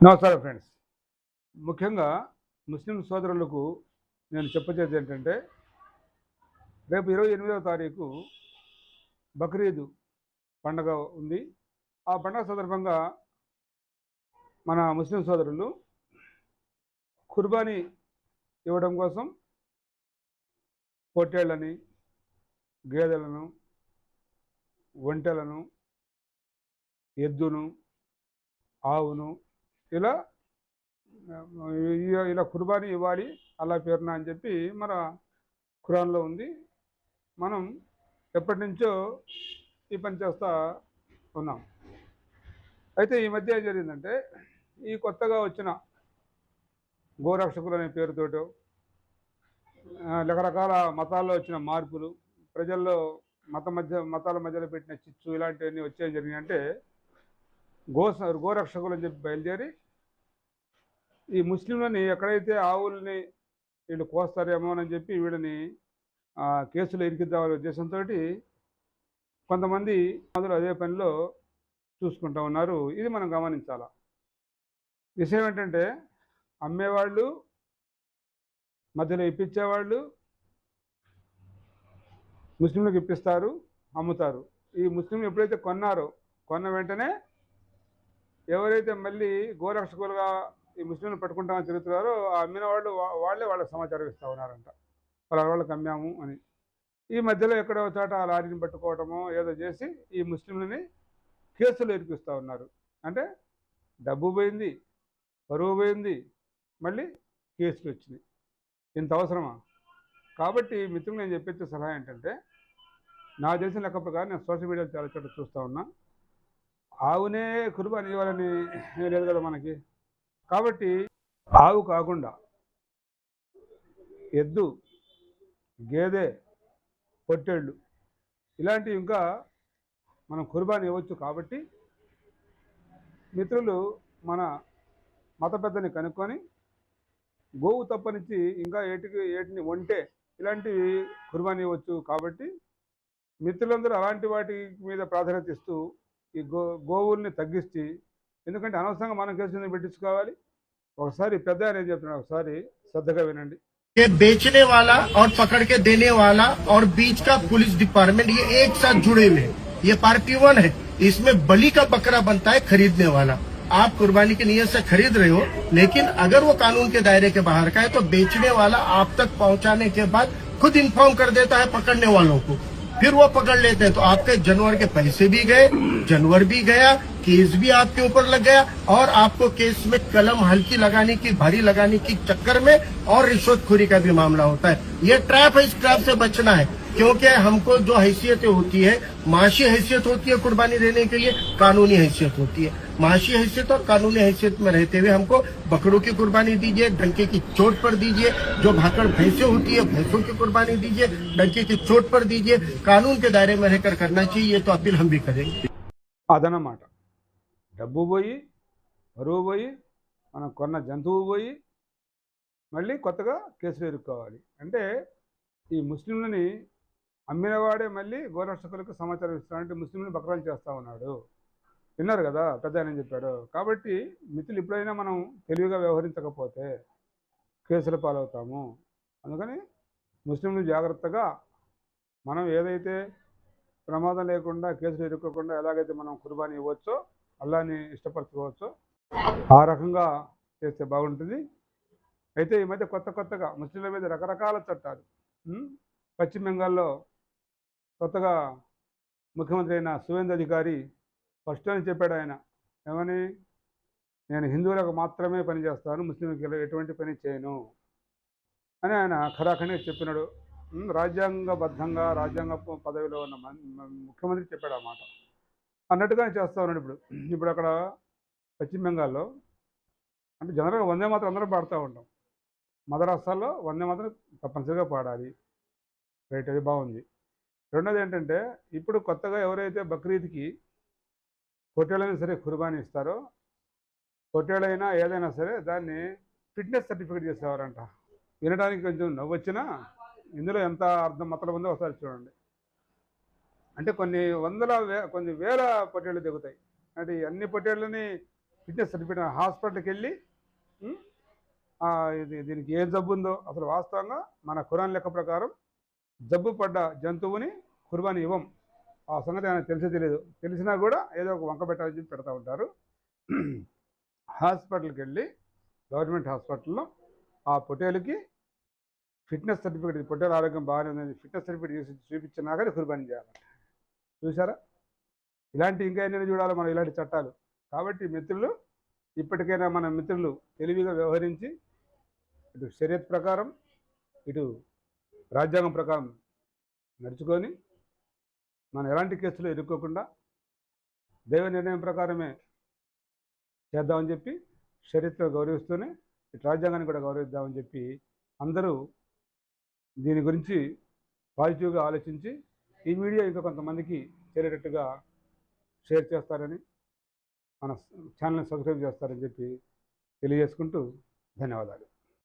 నమస్కారం ఫ్రెండ్స్. ముఖ్యంగా ముస్లిం సోదరులకు నేను చెప్పేది ఏంటంటే, రేపు 28వ తారీఖు బక్రీద్ పండగ ఉంది. ఆ పండగ సందర్భంగా మన ముస్లిం సోదరులు కుర్బానీ ఇవ్వడం కోసం పొట్టేళ్లని, గేదెలను, ఒంటెలను, ఎద్దును, ఆవును ఇలా ఇలా కుర్బానీ ఇవ్వాలి అల్లా పేరున అని చెప్పి మన ఖురాన్లో ఉంది. మనం ఎప్పటి నుంచో ఈ పని చేస్తూ ఉన్నాం. అయితే ఈ మధ్య ఏం జరిగిందంటే, ఈ కొత్తగా వచ్చిన గోరక్షకులు అనే పేరుతోటో రకరకాల మతాల్లో వచ్చిన మార్పులు, ప్రజల్లో మతాల మధ్యలో పెట్టిన చిచ్చు ఇలాంటివన్నీ వచ్చేది జరిగినాయంటే, గోరక్షకులు అని చెప్పి బయలుదేరి ఈ ముస్లింలని ఎక్కడైతే ఆవుల్ని వీళ్ళు కోస్తారేమో అని చెప్పి వీళ్ళని కేసులో ఇరికిద్దామనే ఉద్దేశంతో కొంతమంది అందులో అదే పనిలో చూసుకుంటూ ఉన్నారు. ఇది మనం గమనించాలా. విషయం ఏంటంటే, అమ్మేవాళ్ళు, మధ్యలో ఇప్పించేవాళ్ళు ముస్లింలకు ఇప్పిస్తారు, అమ్ముతారు. ఈ ముస్లింలు ఎప్పుడైతే కొన్న వెంటనే ఎవరైతే మళ్ళీ గోరక్షకులుగా ఈ ముస్లింలు పట్టుకుంటామని తిరుగుతున్నారో ఆ అమ్మిన వాళ్ళు వాళ్ళకి సమాచారం ఇస్తూ ఉన్నారంట, వాళ్ళకి అమ్మాము అని. ఈ మధ్యలో ఎక్కడో చోట ఆ లారీని పట్టుకోవటమో ఏదో చేసి ఈ ముస్లింలని కేసులు ఇరికిస్తూ ఉన్నారు. అంటే డబ్బు పోయింది, పరువు పోయింది, మళ్ళీ కేసులు వచ్చినాయి. ఇంత అవసరమా? కాబట్టి మిత్రులు నేను చెప్పే సలహా ఏంటంటే, నా తెలిసిన లెక్క ప్రకారం నేను సోషల్ మీడియాలో చాలా చోట చూస్తూ ఉన్నా, ఆవునే కుర్బానీ ఇవ్వాలని లేదు కదా మనకి. కాబట్టి ఆవు కాకుండా ఎద్దు, గేదె, పొట్టేళ్ళు ఇలాంటివి ఇంకా మనం కుర్బానీ ఇవ్వచ్చు. కాబట్టి మిత్రులు మన మత పెద్దని కనుక్కొని గోవు తప్పనిచ్చి ఇంకా ఏటిని ఒంటె ఇలాంటివి కుర్బానీ ఇవ్వచ్చు. కాబట్టి మిత్రులందరూ అలాంటి వాటి మీద ప్రాధాన్యత ఇస్తూ ఈ గోవుల్ని తగ్గించి, ఎందుకంటే అనవసరంగా మనం కేసుని పెట్టించుకోవాలి. ఒకసారి పెద్ద అనేది చెప్తున్నాడు, ఒకసారి శ్రద్ధగా వినండి. ये बेचने वाला और पकड़ के देने वाला और बीच का पुलिस डिपार्टमेंट ये एक साथ जुड़े हुए हैं। ये पार्टी वन है। इसमें बलि का बकरा बनता है खरीदने वाला। आप कुर्बानी की नीयत से खरीद रहे हो, लेकिन अगर वो कानून के दायरे के बाहर का है तो बेचने वाला आप तक पहुंचाने के बाद खुद इन्फॉर्म कर देता है पकड़ने वालों को, फिर वो पकड़ लेते हैं। तो आपके जानवर के पैसे भी गए, जानवर भी गया, केस भी आपके ऊपर लग गया, और आपको केस में कलम हल्की लगाने की, भारी लगाने की चक्कर में और रिश्वतखोरी का भी मामला होता है। ये ट्रैप है, इस ट्रैप से बचना है। क्योंकि हमको जो हैसियतें होती है, माशी हैसियत होती है कुर्बानी देने के लिए, कानूनी हैसियत होती है। माशी हैसियत और कानूनी हैसियत में रहते हुए हमको बकरों की कुर्बानी दीजिए, डंके की चोट पर दीजिए। जो भाकड़ भैंसें होती है, भैंसों की कुर्बानी दीजिए, डंके की चोट पर दीजिए। कानून के दायरे में रहकर करना चाहिए। ये तो अपील हम भी करेंगे। అదనమాట, డబ్బు పోయి, బరువు పోయి, మనం కొన్న జంతువు పోయి మళ్ళీ కొత్తగా కేసులు ఎదుర్కోవాలి. అంటే ఈ ముస్లింలని అమ్మినవాడే మళ్ళీ గోరక్షకులకు సమాచారం ఇస్తానంటే ముస్లింని బక్రాలు చేస్తూ ఉన్నాడు. విన్నారు కదా పెద్ద ఆయన చెప్పాడు. కాబట్టి మిత్రులు ఎప్పుడైనా మనం తెలివిగా వ్యవహరించకపోతే కేసుల పాలవుతాము. అందుకని ముస్లింలు జాగ్రత్తగా మనం ఏదైతే ప్రమాదం లేకుండా కేసులు ఎదుర్కోకుండా ఎలాగైతే మనం కుర్బానీ ఇవ్వచ్చో, అల్లాని ఇష్టపరచుకోవచ్చో ఆ రకంగా చేస్తే బాగుంటుంది. అయితే ఈ మధ్య కొత్తగా ముస్లింల మీద రకరకాల చట్టాలు. పశ్చిమ బెంగాల్లో కొత్తగా ముఖ్యమంత్రి అయిన సువేంద్ర అధికారి ఫస్ట్ అని చెప్పాడు. ఆయన ఏమని, నేను హిందువులకు మాత్రమే పని చేస్తాను, ముస్లింలకు ఎటువంటి పని చేయను అని ఆయన ఖరాఖండిగా చెప్పినాడు. రాజ్యాంగబద్ధంగా రాజ్యాంగ పదవిలో ఉన్న ముఖ్యమంత్రి చెప్పాడు ఆ మాట. అన్నట్టుగానే చేస్తూ ఉన్నాడు. ఇప్పుడు అక్కడ పశ్చిమ బెంగాల్లో అంటే జనరల్గా వందే మాత్రం అందరం పాడుతూ ఉంటాం. మదరాసాల్లో వందే మాత్రం తప్పనిసరిగా పాడాలి. రైట్, అది బాగుంది. రెండోది ఏంటంటే, ఇప్పుడు కొత్తగా ఎవరైతే బక్రీద్కి పొట్టేళ్ళైనా సరే కుర్బానీ ఇస్తారో, పొట్టేళ్ళైనా ఏదైనా సరే దాన్ని ఫిట్నెస్ సర్టిఫికేట్ చేసేవారంట. వినడానికి కొంచెం నవ్వొచ్చినా ఇందులో ఎంత అర్థం మతలం ఉందో ఒకసారి చూడండి. అంటే కొన్ని వేల పొట్టేళ్ళు దిగుతాయి. అంటే అన్ని పొట్టేళ్ళని ఫిట్నెస్ సర్టిఫికేట్ హాస్పిటల్కి వెళ్ళి ఉం, దీనికి ఏ జబ్బు ఉందో అసలు వాస్తవంగా మన ఖురాన్ లెక్క ప్రకారం జబ్బు పడ్డ జంతువుని కుర్బానీ ఇవ్వం. ఆ సంగతి ఆయన తెలియదు, తెలిసినా కూడా ఏదో ఒక వంక పెట్టాలని చెప్పి పెడతా ఉంటారు. హాస్పిటల్కి వెళ్ళి గవర్నమెంట్ హాస్పిటల్లో ఆ పొట్టేలుకి ఫిట్నెస్ సర్టిఫికేట్, పొట్టేలు ఆరోగ్యం బాగానే ఉంది, ఫిట్నెస్ సర్టిఫికేట్ చేసి చూపించినా కానీ కుర్బానీ చేయాలి. చూసారా, ఇలాంటి ఇంకా ఎన్నైనా చూడాలి మనం ఇలాంటి చట్టాలు. కాబట్టి మిత్రులు, ఇప్పటికైనా మన మిత్రులు తెలివిగా వ్యవహరించి ఇటు షరియత్ ప్రకారం ఇటు రాజ్యాంగం ప్రకారం నడుచుకొని మనం ఎలాంటి కేసులు ఇరుక్కోకుండా దైవ నిర్ణయం ప్రకారమే చేద్దామని చెప్పి షరియత్ను గౌరవిస్తూనే ఇటు రాజ్యాంగాన్ని కూడా గౌరవిద్దామని చెప్పి అందరూ దీని గురించి పాజిటివ్గా ఆలోచించి ఈ వీడియో ఇంకా కొంతమందికి చేరేటట్టుగా షేర్ చేస్తారని, మన ఛానల్ని సబ్స్క్రైబ్ చేస్తారని చెప్పి తెలియజేసుకుంటూ ధన్యవాదాలు.